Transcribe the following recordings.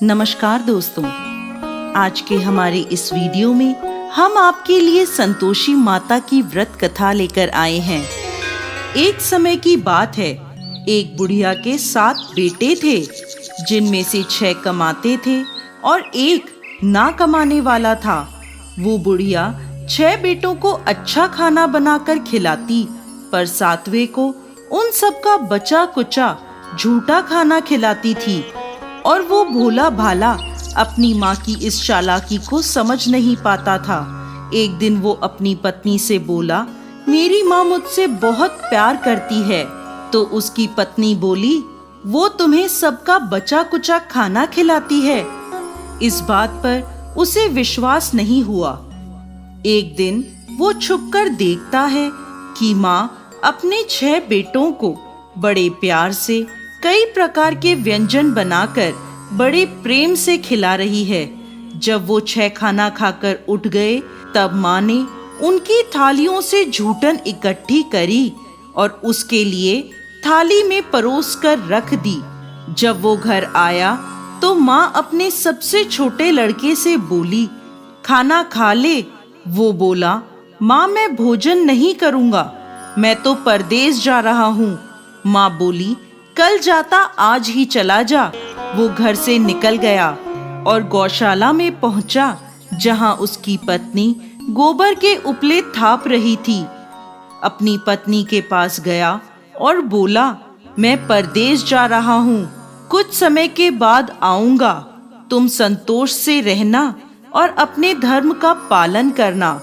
नमस्कार दोस्तों, आज के हमारे इस वीडियो में हम आपके लिए संतोषी माता की व्रत कथा लेकर आए हैं। एक समय की बात है, एक बुढ़िया के 7 बेटे थे, जिनमें से 6 कमाते थे और एक ना कमाने वाला था। वो बुढ़िया 6 बेटों को अच्छा खाना बनाकर खिलाती, पर 7वें को उन सब का बचा कुचा झूठा खाना खिलाती थी। और वो भोला भाला अपनी माँ की इस चालाकी को समझ नहीं पाता था। एक दिन वो अपनी पत्नी से बोला, मेरी माँ मुझसे बहुत प्यार करती है। तो उसकी पत्नी बोली, वो तुम्हें सबका बचा कुचा खाना खिलाती है। इस बात पर उसे विश्वास नहीं हुआ। एक दिन वो छुपकर देखता है कि माँ अपने 6 बेटों को बड़े प्यार से कई प्रकार के व्यंजन बनाकर बड़े प्रेम से खिला रही है। जब वो 6 खाना खाकर उठ गए, तब माँ ने उनकी थालियों से झूठन इकट्ठी करी और उसके लिए थाली में परोस कर रख दी। जब वो घर आया तो माँ अपने सबसे छोटे लड़के से बोली, खाना खा ले। वो बोला, माँ मैं भोजन नहीं करूँगा, मैं तो परदेश जा रहा हूँ। माँ बोली, कल जाता आज ही चला जा। वो घर से निकल गया और गौशाला में पहुंचा, जहां उसकी पत्नी गोबर के उपले थाप रही थी। अपनी पत्नी के पास गया और बोला, मैं परदेश जा रहा हूँ, कुछ समय के बाद आऊंगा। तुम संतोष से रहना और अपने धर्म का पालन करना।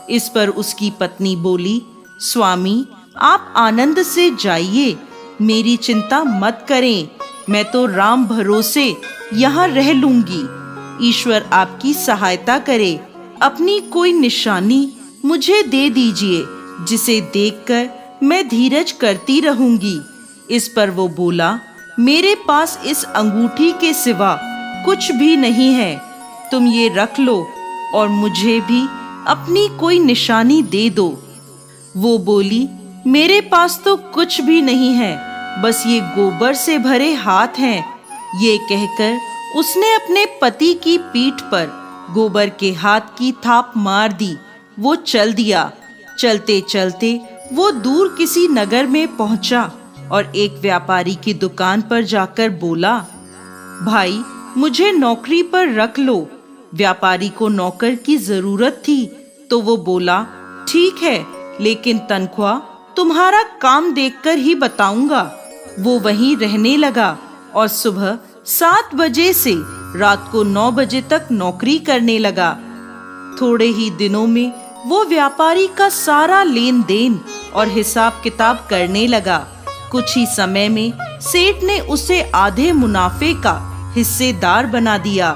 इस पर उसकी पत्नी बोली, स्वामी आप आनंद से जाइए, मेरी चिंता मत करें, मैं तो राम भरोसे यहाँ रह लूंगी। ईश्वर आपकी सहायता करे। अपनी कोई निशानी मुझे दे दीजिए, जिसे देखकर मैं धीरज करती रहूंगी। इस पर वो बोला, मेरे पास इस अंगूठी के सिवा कुछ भी नहीं है, तुम ये रख लो और मुझे भी अपनी कोई निशानी दे दो। वो बोली, मेरे पास तो कुछ भी नहीं है, बस ये गोबर से भरे हाथ हैं। ये कहकर उसने अपने पति की पीठ पर गोबर के हाथ की थाप मार दी। वो चल दिया। चलते चलते वो दूर किसी नगर में पहुंचा और एक व्यापारी की दुकान पर जाकर बोला, भाई मुझे नौकरी पर रख लो। व्यापारी को नौकर की जरूरत थी, तो वो बोला, ठीक है, लेकिन तनख्वाह तुम्हारा काम देखकर ही बताऊंगा। वो वहीं रहने लगा और सुबह 7 बजे से रात को 9 बजे तक नौकरी करने लगा। थोड़े ही दिनों में वो व्यापारी का सारा लेन देन और हिसाब किताब करने लगा। कुछ ही समय में सेठ ने उसे आधे मुनाफे का हिस्सेदार बना दिया।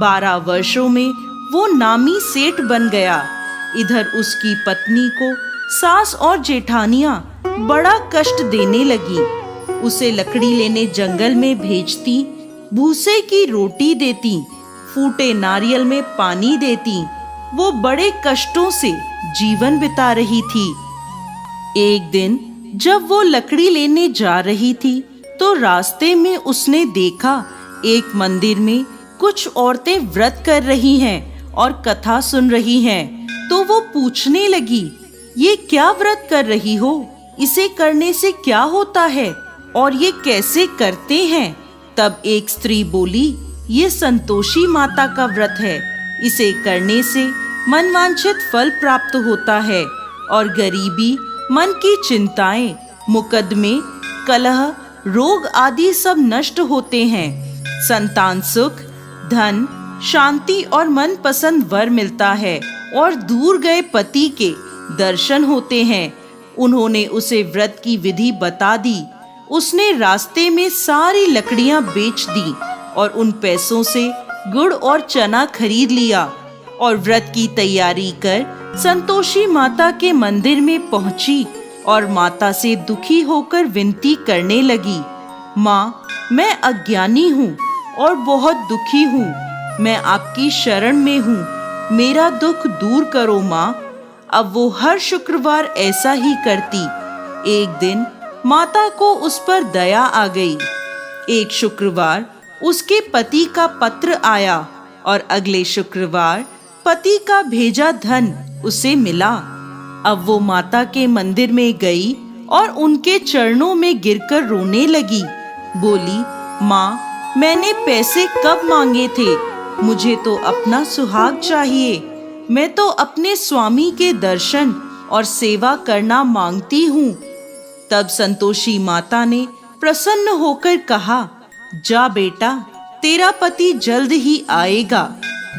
12 वर्षों में वो नामी सेठ बन गया। इधर उसकी पत्नी को सास और जेठानियां बड़ा कष्ट देने लगी। उसे लकड़ी लेने जंगल में भेजती, भूसे की रोटी देती, फूटे नारियल में पानी देती। वो बड़े कष्टों से जीवन बिता रही थी। एक दिन जब वो लकड़ी लेने जा रही थी, तो रास्ते में उसने देखा एक मंदिर में कुछ औरतें व्रत कर रही हैं और कथा सुन रही हैं। तो वो पूछने लगी, ये क्या व्रत कर रही हो? इसे करने से क्या होता है और ये कैसे करते हैं? तब एक स्त्री बोली, ये संतोषी माता का व्रत है, इसे करने से मनवांछित फल प्राप्त होता है और गरीबी, मन की चिंताएं, मुकदमे, कलह, रोग आदि सब नष्ट होते हैं। संतान सुख, धन, शांति और मनपसंद वर मिलता है और दूर गए पति के दर्शन होते हैं। उन्होंने उसे व्रत की विधि बता दी। उसने रास्ते में सारी लकड़ियां बेच दी और उन पैसों से गुड़ और चना खरीद लिया और व्रत की तैयारी कर संतोषी माता के मंदिर में पहुंची और माता से दुखी होकर विनती करने लगी, माँ मैं अज्ञानी हूँ और बहुत दुखी हूँ, मैं आपकी शरण में हूँ, मेरा दुख दूर करो माँ। अब वो हर शुक्रवार ऐसा ही करती। एक दिन माता को उस पर दया आ गई। एक शुक्रवार उसके पति का पत्र आया और अगले शुक्रवार पति का भेजा धन उसे मिला। अब वो माता के मंदिर में गई और उनके चरणों में गिरकर रोने लगी। बोली, माँ, मैंने पैसे कब मांगे थे? मुझे तो अपना सुहाग चाहिए। मैं तो अपने स्वामी के दर्शन और सेवा करना मांगती हूँ। तब संतोषी माता ने प्रसन्न होकर कहा, जा बेटा, तेरा पति जल्द ही आएगा।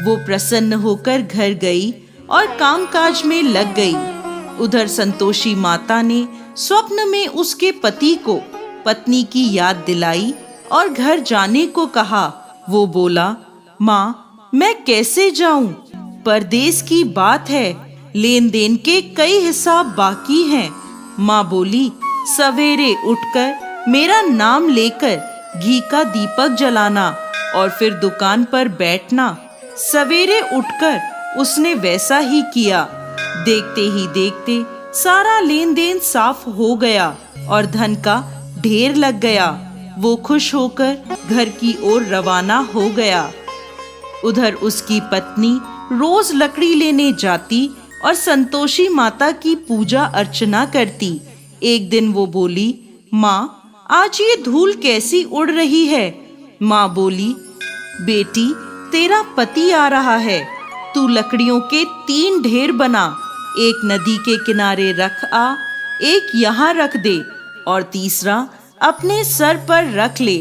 वो प्रसन्न होकर घर गई और कामकाज में लग गई। उधर संतोषी माता ने स्वप्न में उसके पति को पत्नी की याद दिलाई और घर जाने को कहा। वो बोला, माँ, मैं कैसे जाऊं? परदेश की बात है, लेन देन के कई हिसाब बाकी हैं। माँ बोली, सवेरे उठकर मेरा नाम लेकर घी का दीपक जलाना और फिर दुकान पर बैठना। सवेरे उठकर उसने वैसा ही किया। देखते ही देखते सारा लेन देन साफ हो गया और धन का ढेर लग गया। वो खुश होकर घर की ओर रवाना हो गया। उधर उसकी पत्नी रोज लकड़ी लेने जाती और संतोषी माता की पूजा अर्चना करती। एक दिन वो बोली, माँ, आज ये धूल कैसी उड़ रही है? माँ बोली, बेटी, तेरा पति आ रहा है। तू लकड़ियों के 3 ढेर बना, एक नदी के किनारे रख आ, एक यहाँ रख दे और तीसरा अपने सर पर रख ले।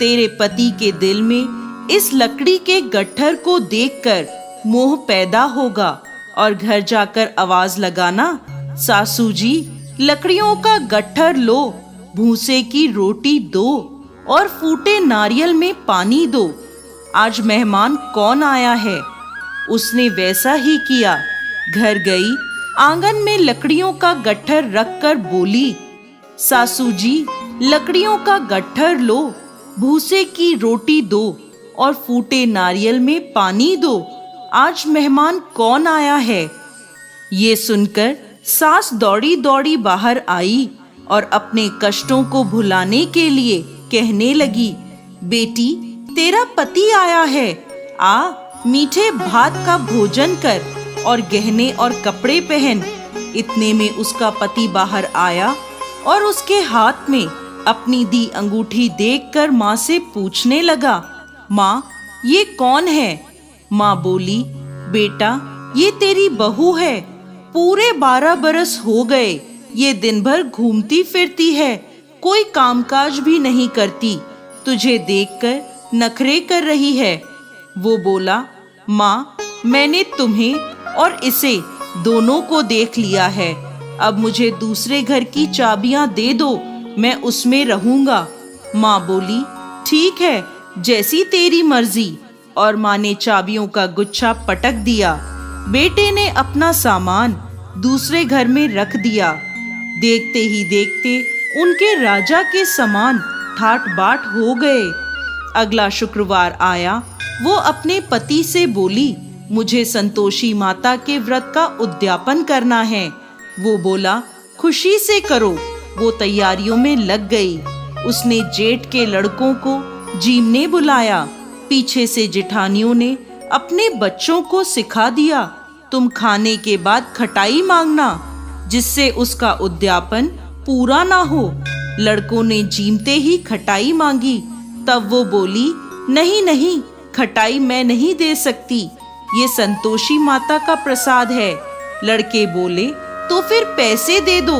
तेरे पति के दिल में इस लकड़ी के गट्ठर को देखकर मोह पैदा होगा और घर जाकर आवाज लगाना, सासू जी, लकड़ियों का गट्ठर लो, भूसे की रोटी दो और फूटे नारियल में पानी दो। आज मेहमान कौन आया है? उसने वैसा ही किया। घर गई, आंगन में लकड़ियों का गट्ठर रखकर बोली, सासू जी, लकड़ियों का गट्ठर लो, भूसे की रोटी दो और फूटे नारियल में पानी दो। आज मेहमान कौन आया है? ये सुनकर सास दौड़ी दौड़ी बाहर आई और अपने कष्टों को भुलाने के लिए कहने लगी, बेटी, तेरा पति आया है। आ, मीठे भात का भोजन कर और गहने और कपड़े पहन। इतने में उसका पति बाहर आया और उसके हाथ में अपनी दी अंगूठी देखकर माँ से पूछने लगा, माँ, ये कौन है? माँ बोली, बेटा, ये तेरी बहू है। पूरे 12 बरस हो गए ये दिन भर घूमती फिरती है, कोई कामकाज भी नहीं करती, तुझे देखकर नखरे कर रही है। वो बोला, माँ, मैंने तुम्हें और इसे दोनों को देख लिया है। अब मुझे दूसरे घर की चाबियां दे दो, मैं उसमें रहूंगा। माँ बोली, ठीक है, जैसी तेरी मर्जी। और माँ ने चाबियों का गुच्छा पटक दिया। बेटे ने अपना सामान दूसरे घर में रख दिया। देखते ही देखते उनके राजा के समान ठाट बाट हो गए। अगला शुक्रवार आया। वो अपने पति से बोली, मुझे संतोषी माता के व्रत का उद्यापन करना है। वो बोला, खुशी से करो। वो तैयारियों में लग गई। उसने जेठ के लड़कों को जीमने बुलाया। पीछे से जेठानियों ने अपने बच्चों को सिखा दिया, तुम खाने के बाद खटाई मांगना, जिससे उसका उद्यापन पूरा ना हो। लड़कों ने जीमते ही खटाई मांगी। तब वो बोली, नहीं नहीं, खटाई मैं नहीं दे सकती, ये संतोषी माता का प्रसाद है। लड़के बोले, तो फिर पैसे दे दो।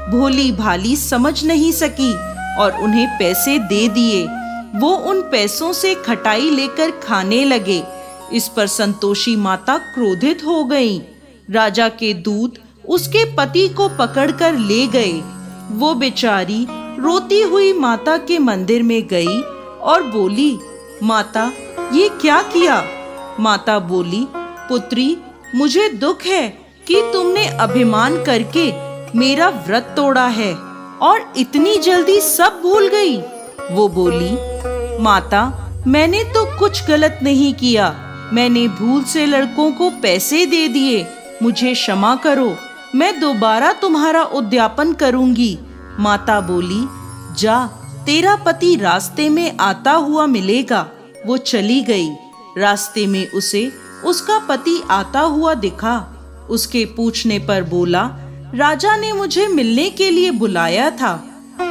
भोली भाली समझ नहीं सकी और उन्हें पैसे दे दिए। वो उन पैसों से खटाई लेकर खाने लगे। इस पर संतोषी माता क्रोधित हो गईं। राजा के दूत उसके पति को पकड़कर ले गए। वो बेचारी रोती हुई माता के मंदिर में गई और बोली, माता, ये क्या किया? माता बोली, पुत्री, मुझे दुख है कि तुमने अभिमान करके मेरा व्रत तोड़ा है और इतनी जल्दी सब भूल गई। वो बोली, माता, मैंने तो कुछ गलत नहीं किया। मैंने भूल से लड़कों को पैसे दे दिए। मुझे क्षमा करो, मैं दोबारा तुम्हारा उद्यापन करूंगी। माता बोली, जा, तेरा पति रास्ते में आता हुआ मिलेगा। वो चली गई। रास्ते में उसे उसका पति आता हुआ दिखा। उसके पूछने पर बोला, राजा ने मुझे मिलने के लिए बुलाया था।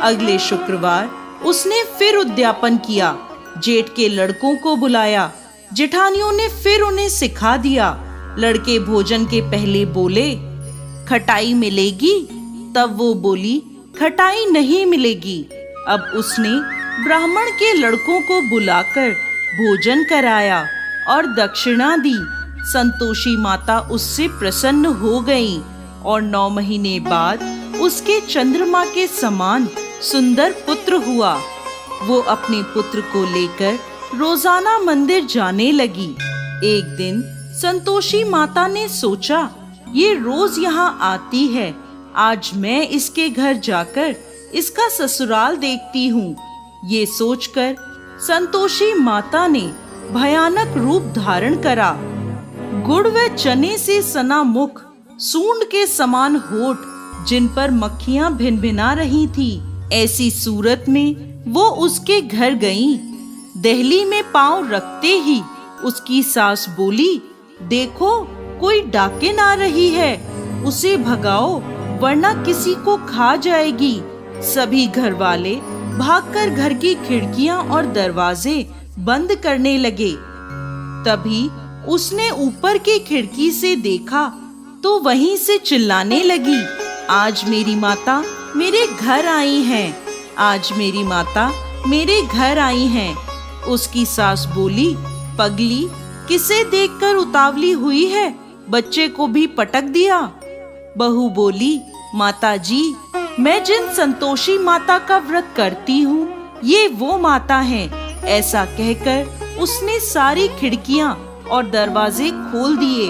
अगले शुक्रवार उसने फिर उद्यापन किया। जेठ के लड़कों को बुलाया। जेठानियों ने फिर उन्हें सिखा दिया। लड़के भोजन के पहले बोले, खटाई मिलेगी? तब वो बोली, खटाई नहीं मिलेगी। अब उसने ब्राह्मण के लड़कों को बुलाकर भोजन कराया और दक्षिणा दी। संतोषी माता उससे प्रसन्न हो गई और 9 महीने बाद उसके चंद्रमा के समान सुंदर पुत्र हुआ। वो अपने पुत्र को लेकर रोजाना मंदिर जाने लगी। एक दिन संतोषी माता ने सोचा, ये रोज यहाँ आती है, आज मैं इसके घर जाकर इसका ससुराल देखती हूँ। ये सोचकर संतोषी माता ने भयानक रूप धारण करा। गुड़ व चने से सना मुख, सूंड के समान होठ, जिन पर मक्खियां भिनभिना रही थी, ऐसी सूरत में वो उसके घर गईं। दहली में पांव रखते ही उसकी सास बोली, देखो कोई डाकिन आ रही है, उसे भगाओ वरना किसी को खा जाएगी। सभी घर वाले भागकर घर की खिड़कियां और दरवाजे बंद करने लगे। तभी उसने ऊपर की खिड़की से देखा तो वहीं से चिल्लाने लगी, आज मेरी माता मेरे घर आई हैं, आज मेरी माता मेरे घर आई हैं। उसकी सास बोली, पगली, किसे देखकर उतावली हुई है, बच्चे को भी पटक दिया। बहू बोली, माता जी, मैं जिन संतोषी माता का व्रत करती हूँ, ये वो माता हैं। ऐसा कहकर उसने सारी खिड़कियां और दरवाजे खोल दिए।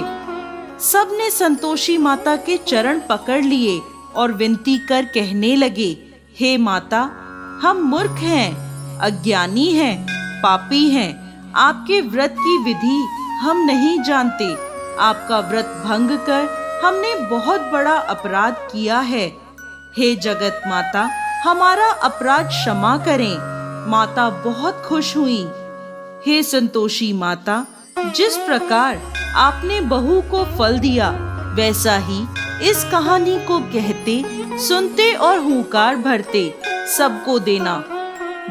सबने संतोषी माता के चरण पकड़ लिए और विनती कर कहने लगे, हे माता, हम मूर्ख हैं, अज्ञानी हैं, पापी हैं। आपके व्रत की विधि हम नहीं जानते। आपका व्रत भंग कर हमने बहुत बड़ा अपराध किया है। हे जगत माता, हमारा अपराध क्षमा करें। माता बहुत खुश हुई। हे संतोषी माता, जिस प्रकार आपने बहू को फल दिया, वैसा ही इस कहानी को कहते, सुनते और हुंकार भरते सबको देना।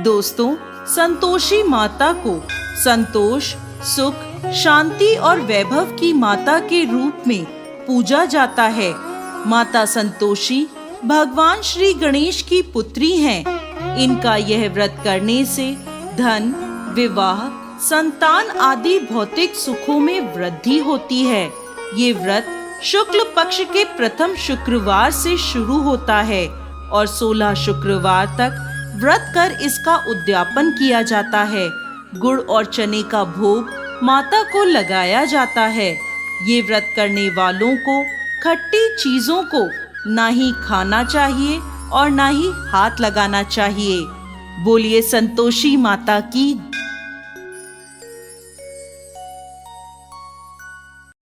दोस्तों, संतोषी माता को संतोष, सुख, शांति और वैभव की माता के रूप में पूजा जाता है। माता संतोषी भगवान श्री गणेश की पुत्री हैं। इनका यह व्रत करने से धन, विवाह, संतान आदि भौतिक सुखों में वृद्धि होती है। ये व्रत शुक्ल पक्ष के प्रथम शुक्रवार से शुरू होता है और 16 शुक्रवार तक व्रत कर इसका उद्यापन किया जाता है। गुड़ और चने का भोग माता को लगाया जाता है। ये व्रत करने वालों को खट्टी चीजों को ना ही खाना चाहिए और ना ही हाथ लगाना चाहिए। बोलिए संतोषी माता की